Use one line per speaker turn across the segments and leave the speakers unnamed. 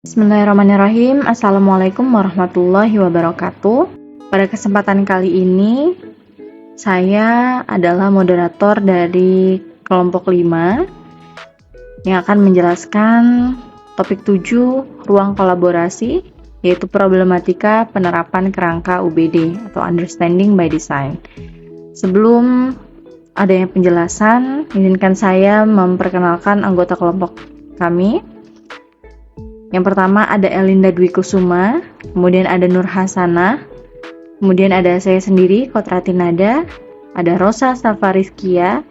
Bismillahirrahmanirrahim. Assalamualaikum warahmatullahi wabarakatuh. Pada kesempatan kali ini, saya adalah moderator dari kelompok 5 yang akan menjelaskan topik 7, ruang kolaborasi, yaitu problematika penerapan kerangka UBD atau Understanding by Design. Sebelum adanya penjelasan, izinkan saya memperkenalkan anggota kelompok kami. Yang pertama ada Elinda Dwi Kusuma, kemudian ada Nur Hasanah, kemudian ada saya sendiri, Kotrati Nada, ada Rosa Safarizkia,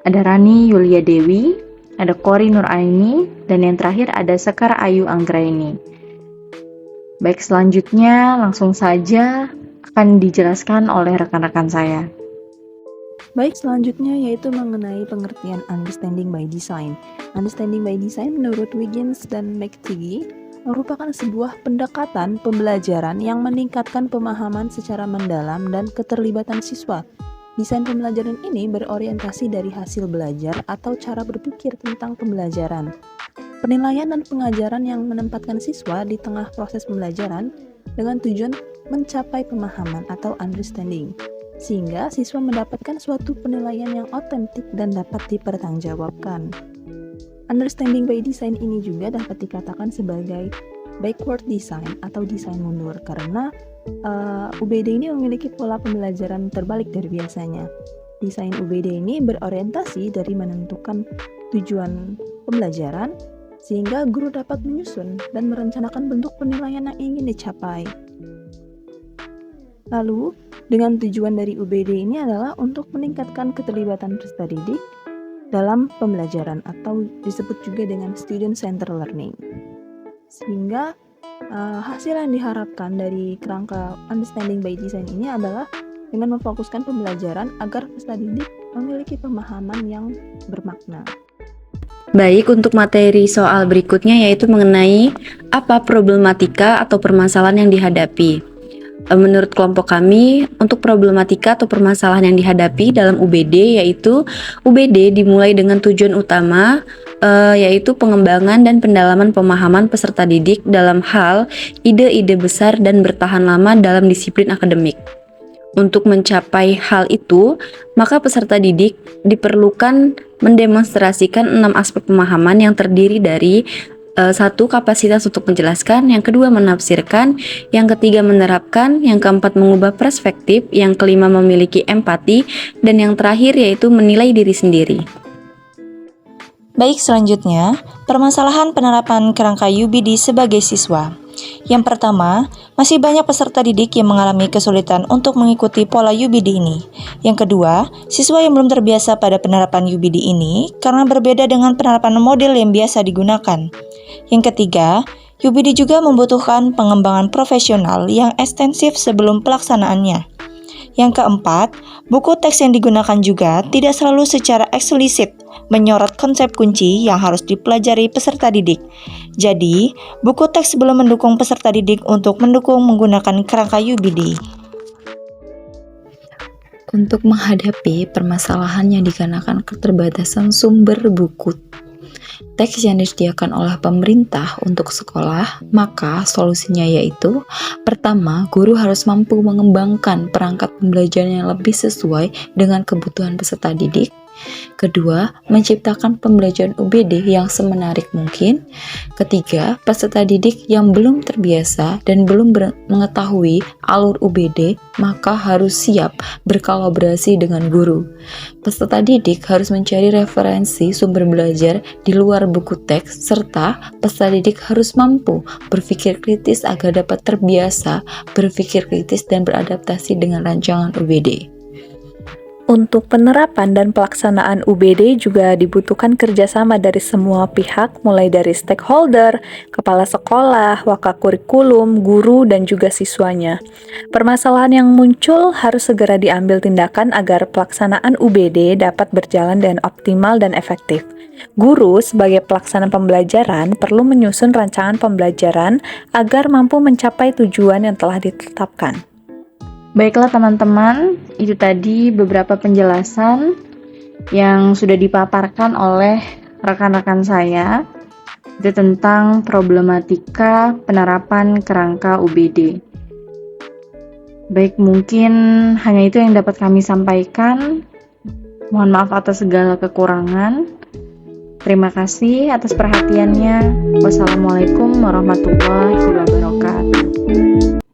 ada Rani Yulia Dewi, ada Kori Nur Aini, dan yang terakhir ada Sekar Ayu Anggraini. Baik, selanjutnya langsung saja akan dijelaskan oleh rekan-rekan saya.
Baik, selanjutnya yaitu mengenai pengertian Understanding by Design. Understanding by Design menurut Wiggins dan McTighe merupakan sebuah pendekatan pembelajaran yang meningkatkan pemahaman secara mendalam dan keterlibatan siswa. Desain pembelajaran ini berorientasi dari hasil belajar atau cara berpikir tentang pembelajaran. Penilaian dan pengajaran yang menempatkan siswa di tengah proses pembelajaran dengan tujuan mencapai pemahaman atau understanding, sehingga siswa mendapatkan suatu penilaian yang otentik dan dapat dipertanggungjawabkan. Understanding by Design ini juga dapat dikatakan sebagai backward design atau desain mundur, karena UBD ini memiliki pola pembelajaran terbalik dari biasanya. Desain UBD ini berorientasi dari menentukan tujuan pembelajaran, sehingga guru dapat menyusun dan merencanakan bentuk penilaian yang ingin dicapai. Lalu, dengan tujuan dari UBD ini adalah untuk meningkatkan keterlibatan peserta didik dalam pembelajaran atau disebut juga dengan student-centered learning. Sehingga hasil yang diharapkan dari kerangka Understanding by Design ini adalah dengan memfokuskan pembelajaran agar peserta didik memiliki pemahaman yang bermakna.
Baik, untuk materi soal berikutnya yaitu mengenai apa problematika atau permasalahan yang dihadapi. Menurut kelompok kami, untuk problematika atau permasalahan yang dihadapi dalam UBD yaitu UBD dimulai dengan tujuan utama yaitu pengembangan dan pendalaman pemahaman peserta didik dalam hal ide-ide besar dan bertahan lama dalam disiplin akademik. Untuk mencapai hal itu, maka peserta didik diperlukan mendemonstrasikan 6 aspek pemahaman yang terdiri dari 1. Kapasitas untuk menjelaskan, yang kedua menafsirkan, yang ketiga menerapkan, yang keempat mengubah perspektif, yang kelima memiliki empati, dan yang terakhir yaitu menilai diri sendiri.
Baik, selanjutnya, permasalahan penerapan kerangka UBD sebagai siswa. Yang pertama, masih banyak peserta didik yang mengalami kesulitan untuk mengikuti pola UBD ini. Yang kedua, siswa yang belum terbiasa pada penerapan UBD ini karena berbeda dengan penerapan model yang biasa digunakan. Yang ketiga, UBD juga membutuhkan pengembangan profesional yang ekstensif sebelum pelaksanaannya. Yang keempat, buku teks yang digunakan juga tidak selalu secara eksplisit menyorot konsep kunci yang harus dipelajari peserta didik. Jadi, buku teks belum mendukung peserta didik untuk mendukung menggunakan kerangka UBD.
Untuk menghadapi permasalahan yang dikarenakan keterbatasan sumber buku teks yang disediakan oleh pemerintah untuk sekolah, maka solusinya yaitu pertama, guru harus mampu mengembangkan perangkat pembelajaran yang lebih sesuai dengan kebutuhan peserta didik. Kedua, menciptakan pembelajaran UBD yang semenarik mungkin. Ketiga, peserta didik yang belum terbiasa dan belum mengetahui alur UBD, maka harus siap berkolaborasi dengan guru. Peserta didik harus mencari referensi sumber belajar di luar buku teks, serta peserta didik harus mampu berpikir kritis agar dapat terbiasa berpikir kritis dan beradaptasi dengan rancangan UBD.
Untuk penerapan dan pelaksanaan UBD juga dibutuhkan kerjasama dari semua pihak, mulai dari stakeholder, kepala sekolah, wakakurikulum, guru, dan juga siswanya. Permasalahan yang muncul harus segera diambil tindakan agar pelaksanaan UBD dapat berjalan dengan optimal dan efektif. Guru sebagai pelaksana pembelajaran perlu menyusun rancangan pembelajaran agar mampu mencapai tujuan yang telah ditetapkan.
Baiklah teman-teman, itu tadi beberapa penjelasan yang sudah dipaparkan oleh rekan-rekan saya. Itu tentang problematika penerapan kerangka UBD. Baik, mungkin hanya itu yang dapat kami sampaikan. Mohon maaf atas segala kekurangan. Terima kasih atas perhatiannya. Wassalamualaikum warahmatullahi wabarakatuh.